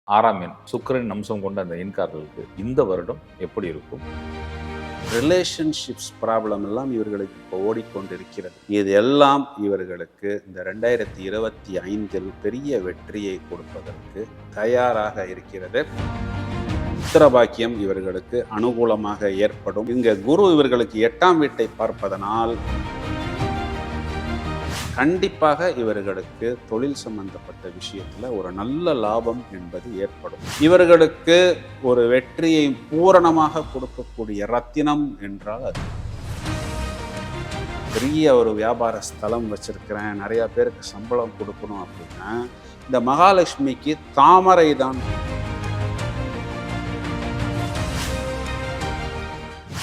6ஆம் எண் சுக்கிரனின் அம்சம் கொண்ட அந்த எண்காரர்களுக்கு இந்த வருடம் எப்படி இருக்கும்? ரிலேஷன்ஷிப்ஸ் ப்ராப்ளம் எல்லாம் இவர்களுக்கு இப்போ ஓடிக்கொண்டிருக்கிறது. இது எல்லாம் இவர்களுக்கு இந்த 2025 பெரிய வெற்றியை கொடுப்பதற்கு தயாராக இருக்கிறது. புத்திரபாக்கியம் இவர்களுக்கு அனுகூலமாக ஏற்படும். இங்க குரு இவர்களுக்கு 8ஆம் வீட்டை பார்ப்பதனால் கண்டிப்பாக இவர்களுக்கு தொழில் சம்பந்தப்பட்ட விஷயத்துல ஒரு நல்ல லாபம் என்பது ஏற்படும். இவர்களுக்கு ஒரு வெற்றியை பூரணமாக கொடுக்கக்கூடிய ரத்தினம் என்றால் அது. பெரிய ஒரு வியாபார ஸ்தலம் வச்சிருக்கிறேன், நிறைய பேருக்கு சம்பளம் கொடுக்கணும் அப்படின்னா இந்த மகாலட்சுமிக்கு தாமரை தான்.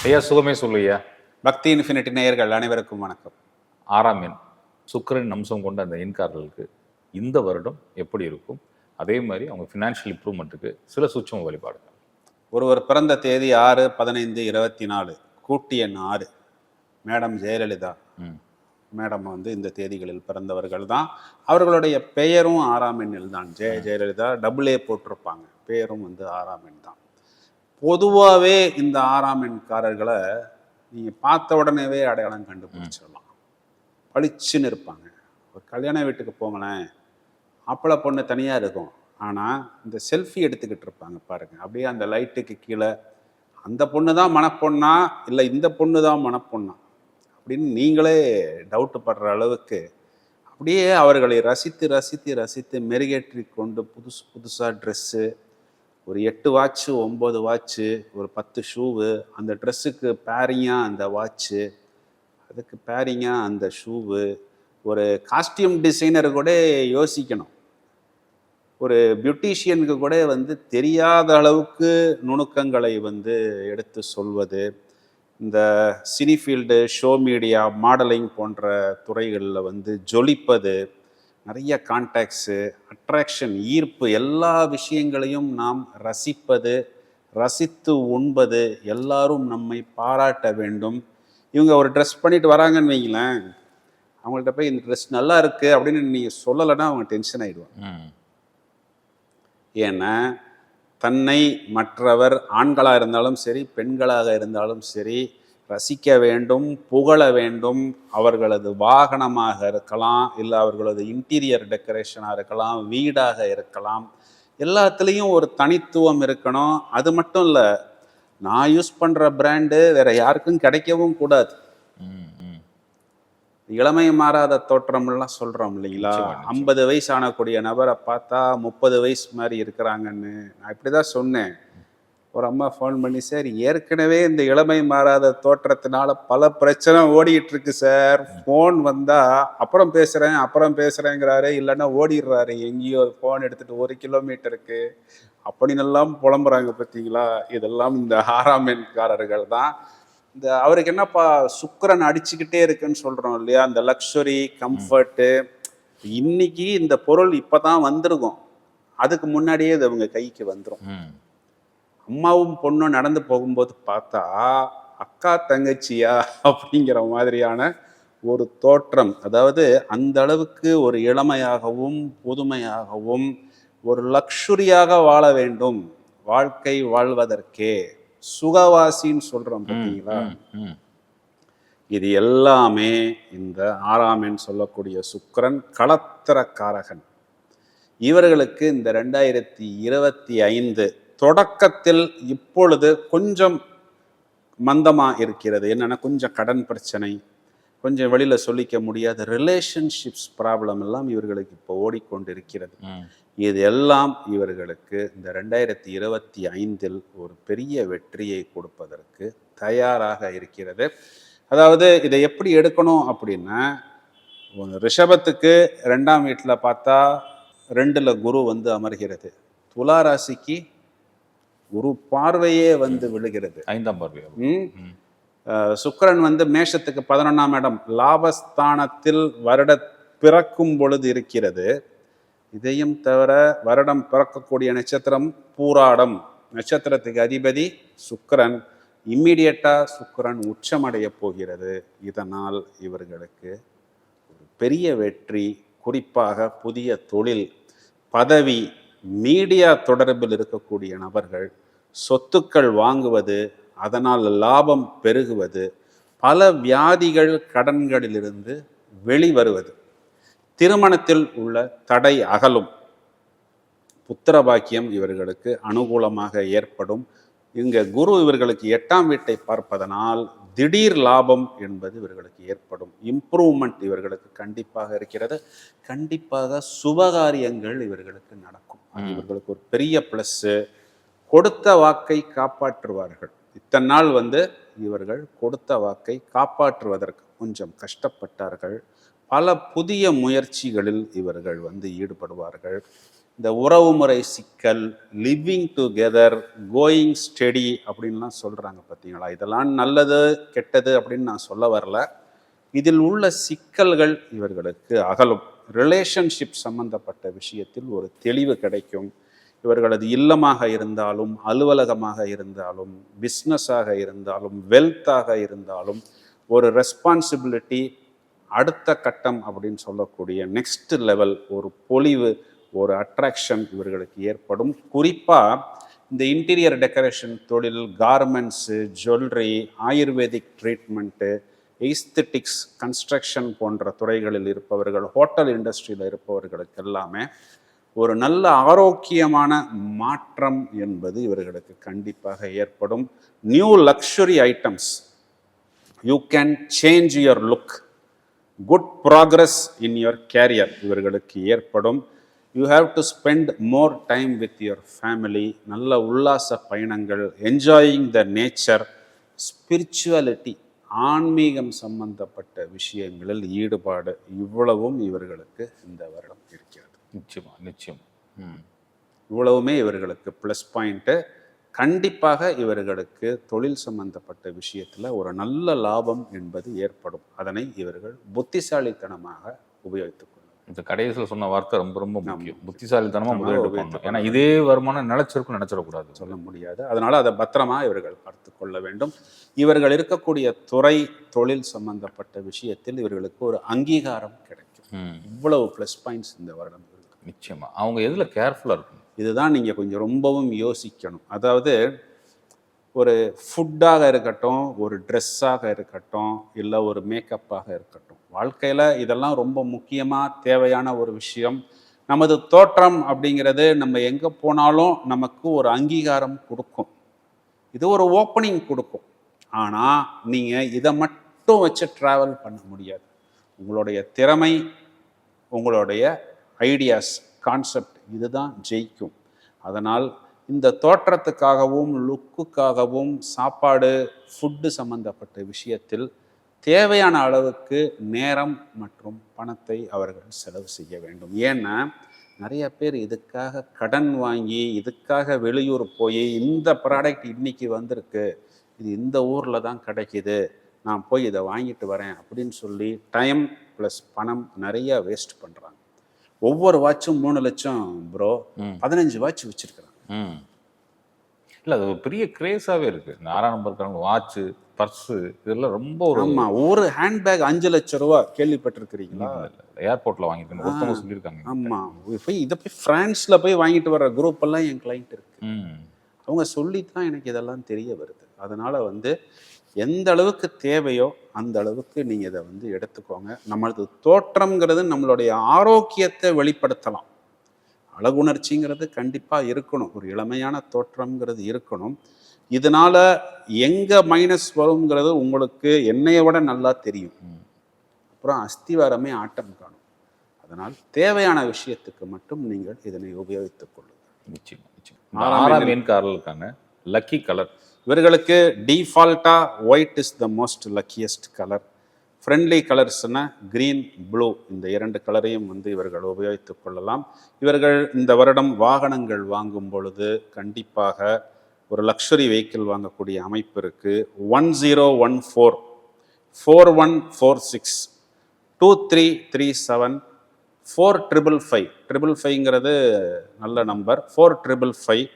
ஐயா சுகமே சொல்லுயா. பக்தி இன்ஃபினிட்டி நேயர்கள் அனைவருக்கும் வணக்கம். 6ஆம் எண் சுக்கிரனின் அம்சம் கொண்ட அந்த எண்காரர்களுக்கு இந்த வருடம் எப்படி இருக்கும்? அதே மாதிரி அவங்க ஃபினான்ஷியல் இம்ப்ரூவ்மெண்ட்டுக்கு சில சூட்சம வழிபாடுகள். ஒருவர் பிறந்த தேதி 6/15/24, கூட்டு எண் 6. மேடம் ஜெயலலிதா மேடம் இந்த தேதிகளில் பிறந்தவர்கள் தான். அவர்களுடைய பெயரும் 6ஆம் எண்ணில் தான். ஜெயலலிதா AA போட்டிருப்பாங்க. பெயரும் 6ஆம் எண் தான். பொதுவாகவே இந்த 6ஆம் எண்காரர்களை நீங்கள் பார்த்த உடனேவே அடையாளம் கண்டுபிடிச்சிடலாம். பளிச்சுன்னு இருப்பாங்க. ஒரு கல்யாண வீட்டுக்கு போங்களேன், மாப்பிள்ளை பொண்ணு தனியாக இருக்கும், ஆனால் இந்த செல்ஃபி எடுத்துக்கிட்டு இருப்பாங்க பாருங்கள். அப்படியே அந்த லைட்டுக்கு கீழே அந்த பொண்ணு தான் மணப்பொண்ணா இல்லை இந்த பொண்ணு தான் மணப்பொண்ணா அப்படின்னு நீங்களே டவுட்டு படுற அளவுக்கு அப்படியே அவர்களை ரசித்து ரசித்து ரசித்து மெருகேற்றி கொண்டு புதுசாக ட்ரெஸ்ஸு, ஒரு 8 வாட்ச்சு, 9 வாட்ச்சு, ஒரு 10 ஷூவு, அந்த ட்ரெஸ்ஸுக்கு பேரிங்காக அந்த வாட்ச்சு, அதுக்கு பேரிங்காக அந்த ஷூவு. ஒரு காஸ்டியூம் டிசைனர் கூட யோசிக்கணும். ஒரு பியூட்டிஷியனுக்கு கூட தெரியாத அளவுக்கு நுணுக்கங்களை எடுத்து சொல்வது. இந்த சினிஃபீல்டு, ஷோ மீடியா, மாடலிங் போன்ற துறைகளில் ஜொலிப்பது, நிறைய கான்டாக்ட்ஸு, அட்ராக்ஷன், ஈர்ப்பு, எல்லா விஷயங்களையும் நாம் ரசிப்பது, ரசித்து உண்பது, எல்லாரும் நம்மை பாராட்ட வேண்டும். இவங்க ஒரு ட்ரெஸ் பண்ணிட்டு வராங்கன்னு வைங்களேன், அவங்கள்ட்ட போய் இந்த ட்ரெஸ் நல்லா இருக்கு அப்படின்னு நீங்கள் சொல்லலைன்னா அவங்க டென்ஷன் ஆகிடுவாங்க. ஏன்னா தன்னை மற்றவர் ஆண்களாக இருந்தாலும் சரி பெண்களாக இருந்தாலும் சரி ரசிக்க வேண்டும், புகழ வேண்டும். அவர்களது வாகனமாக இருக்கலாம், இல்லை அவர்களது இன்டீரியர் டெக்கரேஷனாக இருக்கலாம், வீடாக இருக்கலாம், எல்லாத்துலேயும் ஒரு தனித்துவம் இருக்கணும். அது மட்டும் இல்லை, நான் யூஸ் பண்ணுற பிராண்டு வேற யாருக்கும் கிடைக்கவும் கூடாது. இளமை மாறாத தோற்றம்லாம் சொல்கிறோம் இல்லைங்களா? 50 வயசு ஆனக்கூடிய நபரை பார்த்தா 30 வயசு மாதிரி இருக்கிறாங்கன்னு நான் இப்படி தான் சொன்னேன். ஒரு அம்மா ஃபோன் பண்ணி, சார் ஏற்கனவே இந்த இளமை மாறாத தோற்றத்தினால பல பிரச்சனை ஓடிட்டு இருக்கு சார், ஃபோன் வந்தால் அப்புறம் பேசுகிறேங்கிறாரு, இல்லைன்னா ஓடிடுறாரு எங்கேயோ ஃபோன் எடுத்துகிட்டு 1 கிலோமீட்டருக்கு அப்படின்னெல்லாம் புலம்புறாங்க. பார்த்தீங்களா? இதெல்லாம் இந்த 6ஆம் எண்காரர்கள் தான். இந்த அவருக்கு என்னப்பா சுக்கிரன் அடிச்சுக்கிட்டே இருக்குன்னு சொல்கிறோம் இல்லையா? அந்த லக்ஸுரி, கம்ஃபர்ட்டு, இன்னைக்கு இந்த பொருள் இப்போ தான் வந்திருக்கும், அதுக்கு முன்னாடியே இது அவங்க கைக்கு வந்துடும். அம்மாவும் பொண்ணும் நடந்து போகும்போது பார்த்தா அக்கா தங்கச்சியா அப்படிங்கிற மாதிரியான ஒரு தோற்றம். அதாவது அந்த அளவுக்கு ஒரு இளமையாகவும் புதுமையாகவும் ஒரு லக்ஸுரியாக வாழ வேண்டும். வாழ்க்கை வாழ்வதற்கே சுகவாசின்னு சொல்றோம் பார்த்தீங்களா? இது எல்லாமே இந்த 6ஆம் எண் சொல்லக்கூடிய சுக்கிரன் களத்திரக்காரகன். இவர்களுக்கு இந்த 2025 தொடக்கத்தில் இப்பொழுது கொஞ்சம் மந்தமா இருக்கிறது. என்னன்னா கொஞ்சம் கடன் பிரச்சனை, கொஞ்சம் வெளியில சொல்லிக்க முடியாத ரிலேஷன்ஷிப்ஸ் ப்ராப்ளம் எல்லாம் இவர்களுக்கு இப்போ ஓடிக்கொண்டிருக்கிறது. இது எல்லாம் இவர்களுக்கு இந்த 2025 ஒரு பெரிய வெற்றியை கொடுப்பதற்கு தயாராக இருக்கிறது. அதாவது இதை எப்படி எடுக்கணும் அப்படின்னா, ரிஷபத்துக்கு 2ஆம் வீட்டில் பார்த்தா 2ல் குரு அமர்கிறது. துலா ராசிக்கு குரு பார்வையே விழுகிறது, 5ஆம் பார்வை. சுக்கிரன் மேஷத்துக்கு 11ஆம் இடம் லாபஸ்தானத்தில் வருட பிறக்கும் பொழுது இருக்கிறது. இதையும் தவிர வருடம் பிறக்கக்கூடிய நட்சத்திரம் பூராடம், நட்சத்திரத்துக்கு அதிபதி சுக்கிரன். இம்மிடியட்டா சுக்கிரன் உச்சமடைய போகிறது. இதனால் இவர்களுக்கு ஒரு பெரிய வெற்றி, குறிப்பாக புதிய தொழில், பதவி, மீடியா தொடர்பில் இருக்கக்கூடிய நபர்கள் சொத்துக்கள் வாங்குவது, அதனால் லாபம் பெருகுவது, பல வியாதிகள் கடன்களிலிருந்து வெளிவருவது, திருமணத்தில் உள்ள தடை அகலும், புத்திர பாக்கியம் இவர்களுக்கு அனுகூலமாக ஏற்படும். இங்க குரு இவர்களுக்கு 8ஆம் வீட்டை பார்ப்பதனால் திடீர் லாபம் என்பது இவர்களுக்கு ஏற்படும். இம்ப்ரூவ்மெண்ட் இவர்களுக்கு கண்டிப்பாக இருக்கிறது. கண்டிப்பாக சுபகாரியங்கள் இவர்களுக்கு நடக்கும். அது இவர்களுக்கு ஒரு பெரிய பிளஸ்ஸு. கொடுத்த வாக்கை காப்பாற்றுவார்கள். இத்தனை நாள் இவர்கள் கொடுத்த வாக்கை காப்பாற்றுவதற்கு கொஞ்சம் கஷ்டப்பட்டார்கள். பல புதிய முயற்சிகளில் இவர்கள் ஈடுபடுவார்கள். இந்த உறவுமுறை சிக்கல், லிவிங் டுகெதர், கோயிங் ஸ்டெடி அப்படின்லாம் சொல்கிறாங்க பார்த்தீங்களா, இதெல்லாம் நல்லது கெட்டது அப்படின்னு நான் சொல்ல வரல. இதில் உள்ள சிக்கல்கள் இவர்களுக்கு அகலும். ரிலேஷன்ஷிப் சம்பந்தப்பட்ட விஷயத்தில் ஒரு தெளிவு கிடைக்கும். இவர்களது இல்லமாக இருந்தாலும், அலுவலகமாக இருந்தாலும், பிஸ்னஸாக இருந்தாலும், வெல்த்தாக இருந்தாலும், ஒரு ரெஸ்பான்சிபிலிட்டி, அடுத்த கட்டம் அப்படின்னு சொல்லக்கூடிய நெக்ஸ்ட் லெவல், ஒரு பொலிவு, ஒரு அட்ராக்ஷன் இவர்களுக்கு ஏற்படும். குறிப்பாக இந்த இன்டீரியர் டெக்கரேஷன் தொழில், garments, jewellery, ayurvedic treatment, aesthetics, construction போன்ற துறைகளில் இருப்பவர்கள், ஹோட்டல் இண்டஸ்ட்ரியில் இருப்பவர்களுக்கு எல்லாமே ஒரு நல்ல ஆரோக்கியமான மாற்றம் என்பது இவர்களுக்கு கண்டிப்பாக ஏற்படும். New luxury items, you can change your look, good progress in your career இவர்களுக்கு ஏற்படும். You have to spend more time with your family, நல்ல உல்லாச பயணங்கள், என்ஜாயிங் த நேச்சர், ஸ்பிரிச்சுவாலிட்டி, ஆன்மீகம் சம்பந்தப்பட்ட விஷயங்களில் ஈடுபாடு, இவ்வளவும் இவர்களுக்கு இந்த வருடம் இருக்கிறது. நிச்சயம் இவ்வளவுமே இவர்களுக்கு ப்ளஸ் பாயிண்ட்டு. கண்டிப்பாக இவர்களுக்கு தொழில் சம்பந்தப்பட்ட விஷயத்தில் ஒரு நல்ல லாபம் என்பது ஏற்படும். அதனை இவர்கள் புத்திசாலித்தனமாக உபயோகித்துக் கொள்ளும். இந்த கடைசியில் சொன்ன வார்த்தை ரொம்ப ரொம்ப முக்கியம். புத்திசாலித்தனமாக முதலீடு பண்ணணும். ஏன்னா இதே வருமானம் நினைச்சிருக்கும் நினைச்சிடக்கூடாது, சொல்ல முடியாது. அதனால அதை பத்திரமா இவர்கள் பார்த்து கொள்ள வேண்டும். இவர்கள் இருக்கக்கூடிய துறை, தொழில் சம்பந்தப்பட்ட விஷயத்தில் இவர்களுக்கு ஒரு அங்கீகாரம் கிடைக்கும். இவ்வளவு ப்ளஸ் பாயிண்ட்ஸ் இந்த வருடம். நிச்சயமா அவங்க எதுல கேர்ஃபுல்லா இருக்கணும், இதுதான் நீங்க கொஞ்சம் ரொம்பவும் யோசிக்கணும். அதாவது ஒரு ஃபுட்டாக இருக்கட்டும், ஒரு ட்ரெஸ்ஸாக இருக்கட்டும், இல்லை ஒரு மேக்கப்பாக இருக்கட்டும், வாழ்க்கையில் இதெல்லாம் ரொம்ப முக்கியமாக தேவையான ஒரு விஷயம். நமது தோற்றம் அப்படிங்கிறது நம்ம எங்கே போனாலும் நமக்கு ஒரு அங்கீகாரம் கொடுக்கும். இது ஒரு ஓப்பனிங் கொடுக்கும். ஆனால் நீங்கள் இதை மட்டும் வச்சு ட்ராவல் பண்ண முடியாது. உங்களுடைய திறமை, உங்களுடைய ஐடியாஸ், கான்செப்ட், இதுதான் ஜெயிக்கும். அதனால் இந்த தோற்றத்துக்காகவும் லுக்குக்காகவும் சாப்பாடு, ஃபுட்டு சம்பந்தப்பட்ட விஷயத்தில் தேவையான அளவுக்கு நேரம் மற்றும் பணத்தை அவர்கள் செலவு செய்ய வேண்டும். ஏன்னா நிறைய பேர் இதுக்காக கடன் வாங்கி, இதுக்காக வெளியூர் போய், இந்த ப்ராடக்ட் இன்னைக்கு வந்திருக்கு, இது இந்த ஊரில் தான் கிடைக்கிது, நான் போய் இதை வாங்கிட்டு வரேன் அப்படின்னு சொல்லி டைம் ப்ளஸ் பணம் நிறையா வேஸ்ட் பண்ணுறாங்க. ஒவ்வொரு வாட்சும் 3 லட்சம் ப்ரோ, 15 வாட்ச் வச்சிருக்கிறாங்க. இல்லை அது ஒரு பெரிய கிரேஸாகவே இருக்குது. இந்த 6ஆம் நம்பர் வாட்சு, பர்ஸு, இதெல்லாம் ரொம்ப ஒரு ஒரு ஹேண்ட்பேக் 5 லட்சம் ரூபா கேள்விப்பட்டிருக்கிறீங்களா? ஏர்போர்ட்டில் வாங்கியிருக்கேன், ஒருத்தவங்க சொல்லியிருக்காங்க. ஆமாம், இதை போய் ஃப்ரான்ஸில் போய் வாங்கிட்டு வர குரூப் எல்லாம் என் கிளைண்ட் இருக்கு. அவங்க சொல்லித்தான் எனக்கு இதெல்லாம் தெரிய வருது. அதனால எந்த அளவுக்கு தேவையோ அந்த அளவுக்கு நீங்கள் இதை எடுத்துக்கோங்க. நம்மளது தோற்றம்ங்கிறது நம்மளுடைய ஆரோக்கியத்தை வெளிப்படுத்தலாம். அழகுணர்ச்சிங்கிறது கண்டிப்பாக இருக்கணும். ஒரு இளமையான தோற்றம்ங்கிறது இருக்கணும். இதனால எங்கே மைனஸ் வருங்கிறது உங்களுக்கு என்னைய விட நல்லா தெரியும். அப்புறம் அஸ்திவாரமே ஆட்டம் காணும். அதனால் தேவையான விஷயத்துக்கு மட்டும் நீங்கள் இதனை உபயோகித்துக் கொள்ளுங்கள். நிச்சயம். 6ஆம் எண்காரர்களுக்கான லக்கி கலர் இவர்களுக்கு டிஃபால்ட்டா white is the most luckiest colour. Friendly கலர்ஸ்னா க்ரீன், ப்ளூ, இந்த 2 கலரையும் இவர்கள் உபயோகித்துக் கொள்ளலாம். இவர்கள் இந்த வருடம் வாகனங்கள் வாங்கும் பொழுது கண்டிப்பாக ஒரு லக்ஸுரி வெஹிக்கிள் வாங்கக்கூடிய அமைப்பு இருக்குது. 1014 4146 2337 4555 555ங்கிறது நல்ல நம்பர். 4555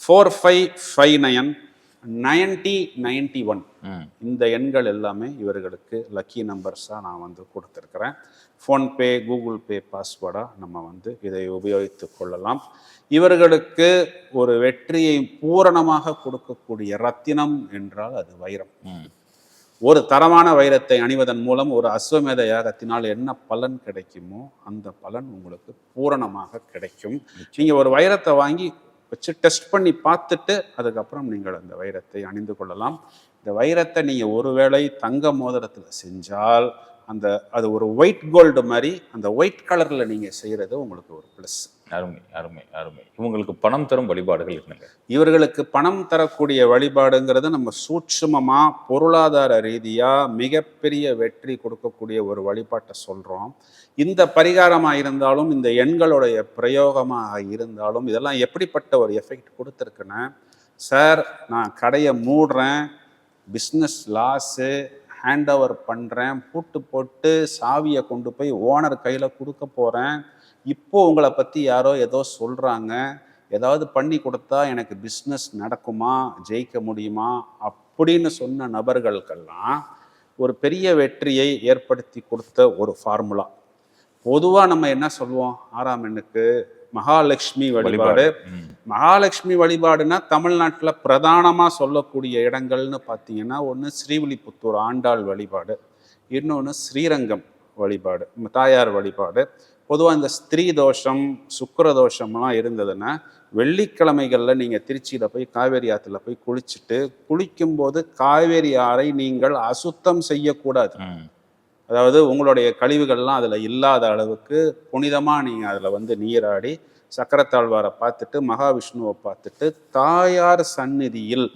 4559 90, 91 ம். இந்த எண்கள் எல்லாமே இவர்களுக்கு லக்கி நம்பர்ஸாக நான் வந்து கொடுத்துருக்குறேன். ஃபோன்பே, கூகுள் பே பாஸ்வேர்டாக நம்ம வந்து இதை உபயோகித்து கொள்ளலாம். இவர்களுக்கு ஒரு வெற்றியை பூரணமாக கொடுக்கக்கூடிய ரத்தினம் என்றால் அது வைரம். ம். ஒரு தரமான வைரத்தை அணிவதன் மூலம் ஒரு அஸ்வமேத யாகத்தினால் என்ன பலன் கிடைக்குமோ அந்த பலன் உங்களுக்கு பூரணமாக கிடைக்கும். நீங்கள் ஒரு வைரத்தை வாங்கி வச்சு டெஸ்ட் பண்ணி பார்த்துட்டு அதுக்கப்புறம் நீங்கள் அந்த வைரத்தை அணிந்து கொள்ளலாம். இந்த வைரத்தை நீங்கள் ஒருவேளை தங்க மோதிரத்தில் செஞ்சால் அது ஒரு ஒயிட் கோல்டு மாதிரி அந்த ஒயிட் கலரில் நீங்கள் செய்கிறது உங்களுக்கு ஒரு ப்ளஸ். அருமை அருமை அருமை. இவங்களுக்கு பணம் தரும் வழிபாடுகள் என்னங்க? இவர்களுக்கு பணம் தரக்கூடிய வழிபாடுங்கிறது நம்ம சூட்சுமமாக பொருளாதார ரீதியாக மிகப்பெரிய வெற்றி கொடுக்கக்கூடிய ஒரு வழிபாட்டை சொல்கிறோம். இந்த பரிகாரமாக இருந்தாலும் இந்த எண்களுடைய பிரயோகமாக இருந்தாலும் இதெல்லாம் எப்படிப்பட்ட ஒரு எஃபெக்ட் கொடுத்துருக்குன்னா, சார் நான் கடையை மூடுறேன், பிஸ்னஸ் லாஸு, ஹேண்ட் ஓவர் பண்ணுறேன், பூட்டு போட்டு சாவியை கொண்டு போய் ஓனர் கையில் கொடுக்க போகிறேன், இப்போ உங்களை பற்றி யாரோ ஏதோ சொல்கிறாங்க, ஏதாவது பண்ணி கொடுத்தா எனக்கு பிஸ்னஸ் நடக்குமா, ஜெயிக்க முடியுமா அப்படின்னு சொன்ன நபர்களுக்கெல்லாம் ஒரு பெரிய வெற்றியை ஏற்படுத்தி கொடுத்த ஒரு ஃபார்முலா. பொதுவாக நம்ம என்ன சொல்லுவோம், 6ஆம் எண்ணுக்கு மகாலட்சுமி வழிபாடு. மகாலட்சுமி வழிபாடுனா தமிழ்நாட்டில் பிரதானமாக சொல்லக்கூடிய இடங்கள்னு பார்த்தீங்கன்னா, ஒன்று ஸ்ரீவில்லிபுத்தூர் ஆண்டாள் வழிபாடு, இன்னொன்று ஸ்ரீரங்கம் வழிபாடு, தாயார் வழிபாடு. பொதுவாக இந்த ஸ்திரீ தோஷம், சுக்கிர தோஷம்லாம் இருந்ததுன்னா வெள்ளிக்கிழமைகளில் நீங்கள் திருச்சியில் போய் காவேரி ஆற்றுல போய் குளிச்சுட்டு, குளிக்கும்போது காவேரி ஆறை நீங்கள் அசுத்தம் செய்யக்கூடாது. அதாவது உங்களுடைய கழிவுகள்லாம் அதில் இல்லாத அளவுக்கு புனிதமாக நீங்கள் அதில் வந்து நீராடி சக்கரத்தாழ்வாரை பார்த்துட்டு மகாவிஷ்ணுவை பார்த்துட்டு தாயார் சந்நிதியில்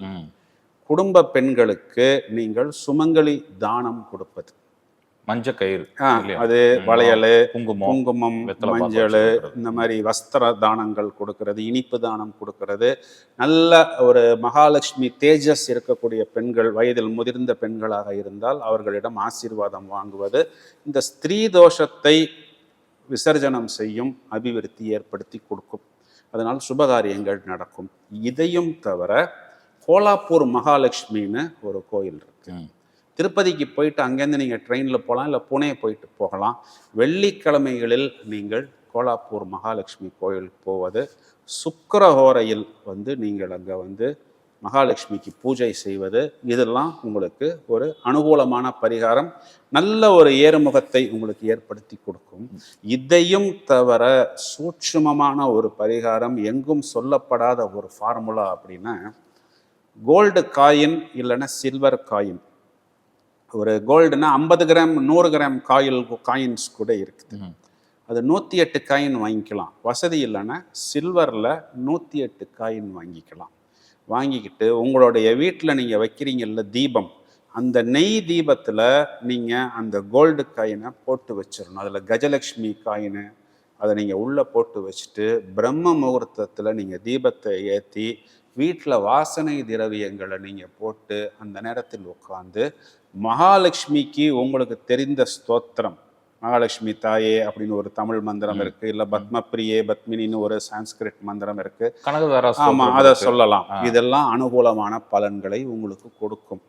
குடும்ப பெண்களுக்கு நீங்கள் சுமங்கலி தானம் கொடுப்பது. மஞ்சள் கயிறு, அது வளையல், குங்குமம், மஞ்சள், இந்த மாதிரி வஸ்திர தானங்கள் கொடுக்கறது, இனிப்பு தானம் கொடுக்கறது. நல்ல ஒரு மகாலட்சுமி தேஜஸ் இருக்கக்கூடிய பெண்கள், வயதில் முதிர்ந்த பெண்களாக இருந்தால் அவர்களிடம் ஆசீர்வாதம் வாங்குவது இந்த ஸ்திரீ தோஷத்தை விசர்ஜனம் செய்யும், அபிவிருத்தி ஏற்படுத்தி கொடுக்கும். அதனால் சுபகாரியங்கள் நடக்கும். இதையும் தவிர கோலாப்பூர் மகாலட்சுமின்னு ஒரு கோயில் இருக்கு. திருப்பதிக்கு போயிட்டு அங்கேருந்து நீங்கள் ட்ரெயினில் போகலாம், இல்லை புனே போயிட்டு போகலாம். வெள்ளிக்கிழமைகளில் நீங்கள் கோலாப்பூர் மகாலட்சுமி கோயிலுக்கு போவது, சுக்கிரஹோரையில் வந்து நீங்கள் அங்கே வந்து மகாலட்சுமிக்கு பூஜை செய்வது, இதெல்லாம் உங்களுக்கு ஒரு அனுகூலமான பரிகாரம், நல்ல ஒரு ஏறுமுகத்தை உங்களுக்கு ஏற்படுத்தி கொடுக்கும். இதையும் தவிர சூட்சுமமான ஒரு பரிகாரம், எங்கும் சொல்லப்படாத ஒரு ஃபார்முலா அப்படின்னா, கோல்டு காயின் இல்லைன்னா சில்வர் காயின். ஒரு கோல்டுனா 50 கிராம் 100 கிராம் காயின்ஸ் கூட இருக்குது. அது 108 காயின் வாங்கிக்கலாம். வசதி இல்லைன்னா சில்வரில் 108 காயின் வாங்கிக்கலாம். வாங்கிக்கிட்டு உங்களுடைய வீட்டில் நீங்கள் வைக்கிறீங்கல்ல தீபம், அந்த நெய் தீபத்தில் நீங்கள் அந்த கோல்டு காயினை போட்டு வச்சிடணும். அதில் கஜலட்சுமி காயினை அதை நீங்கள் உள்ளே போட்டு வச்சுட்டு பிரம்ம முகூர்த்தத்தில் நீங்கள் தீபத்தை ஏற்றி வீட்டில் வாசனை திரவியங்களை நீங்கள் போட்டு அந்த நேரத்தில் உட்காந்து மகாலட்சுமிக்கு உங்களுக்கு தெரிந்த ஸ்தோத்திரம், மகாலட்சுமி தாயே அப்படின்னு ஒரு தமிழ் மந்திரம் இருக்கு, இல்லை பத்மப்பிரியே பத்மினின்னு ஒரு சான்ஸ்கிரிட் மந்திரம் இருக்கு, ஆமாம் அதை சொல்லலாம். இதெல்லாம் அனுகூலமான பலன்களை உங்களுக்கு கொடுக்கும்.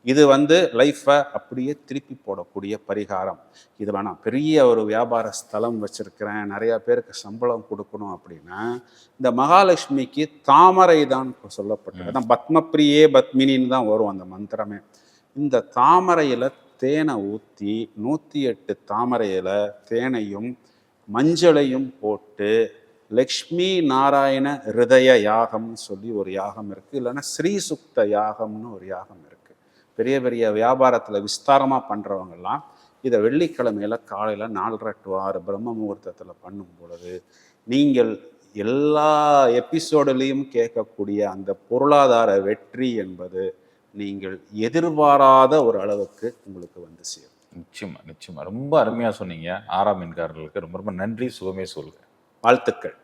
இது வந்து லைஃப்பை அப்படியே திருப்பி போடக்கூடிய பரிகாரம். இதில் நான் பெரிய ஒரு வியாபார ஸ்தலம் வச்சுருக்கிறேன், நிறையா பேருக்கு சம்பளம் கொடுக்கணும் அப்படின்னா இந்த மகாலட்சுமிக்கு தாமரை தான் சொல்லப்பட்டது. அதான் பத்மப்பிரியே பத்மினின்னு தான் வரும் அந்த மந்திரமே. இந்த தாமரையில் தேனை ஊற்றி 108 தாமரையில் தேனையும் மஞ்சளையும் போட்டு லக்ஷ்மி நாராயண ஹிருதய யாகம்னு சொல்லி ஒரு யாகம் இருக்குது, இல்லைன்னா ஸ்ரீசுக்த யாகம்னு ஒரு யாகம் இருக்குது. பெரிய பெரிய வியாபாரத்தில் விஸ்தாரமாக பண்ணுறவங்கெல்லாம் இதை வெள்ளிக்கிழமையில் காலையில் 4:30 to 6 பிரம்ம முகூர்த்தத்தில் பண்ணும் பொழுது நீங்கள் எல்லா எபிசோடுலேயும் கேட்கக்கூடிய அந்த பொருளாதார வெற்றி என்பது நீங்கள் எதிர்பாராத ஒரு அளவுக்கு உங்களுக்கு வந்து சேரும். நிச்சயமா நிச்சயமா ரொம்ப அருமையாக சொன்னீங்க. 6ஆம் எண்காரர்களுக்கு ரொம்ப ரொம்ப நன்றி. சுகமே சொல்க. வாழ்த்துக்கள்.